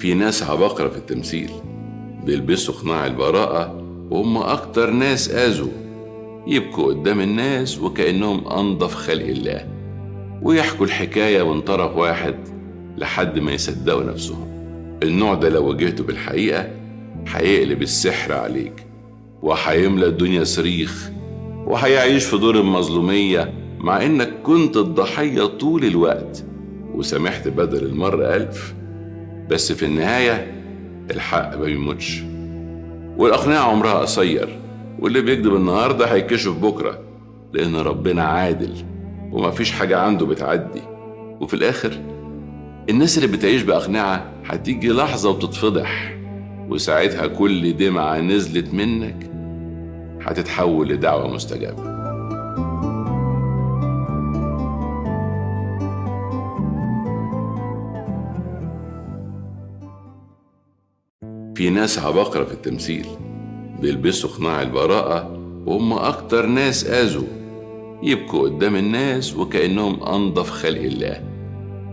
في ناس عباقرة في التمثيل بيلبسوا قناع البراءة، وهم أكتر ناس آذوا، يبكوا قدام الناس وكأنهم أنظف خلق الله، ويحكوا الحكاية من طرف واحد لحد ما يصدقوا نفسهم. النوع ده لو واجهته بالحقيقة هيقلب السحر عليك، وهيملى الدنيا صريخ، وهيعيش في دور المظلومية مع إنك كنت الضحية طول الوقت وسامحت بدل المرة 1000. بس في النهاية الحق ما بيموتش، والأقنعة عمرها قصير، واللي بيكذب النهاردة هيكشف بكرة، لأن ربنا عادل ومفيش حاجة عنده بتعدي. وفي الآخر الناس اللي بتعيش بأقنعة هتيجي لحظة وتتفضح، وساعتها كل دمعة نزلت منك هتتحول لدعوة مستجابة. في ناس عباقرة في التمثيل بيلبسوا قناع البراءة، وهم أكتر ناس آذوا، يبكوا قدام الناس وكأنهم أنظف خلق الله،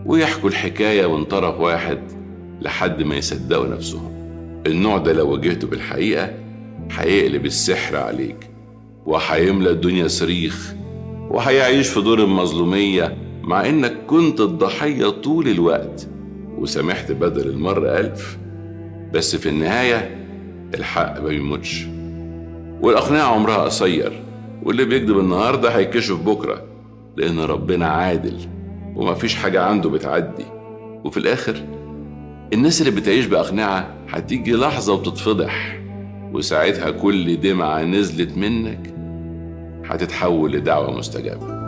ويحكوا الحكاية من طرف واحد لحد ما يصدقوا نفسهم. النوع ده لو واجهته بالحقيقة هيقلب السحر عليك، وهيملى الدنيا صريخ، وهيعيش في دور المظلومية مع إنك كنت الضحية طول الوقت وسامحت بدل المرة 1000. بس في النهاية الحق ما بيموتش، والأقنعة عمرها قصير، واللي بيكذب النهاردة هيكشف بكرة، لأن ربنا عادل ومفيش حاجة عنده بتعدي. وفي الآخر الناس اللي بتعيش بأقنعة هتيجي لحظة وتتفضح، وساعتها كل دمعة نزلت منك هتتحول لدعوة مستجابة.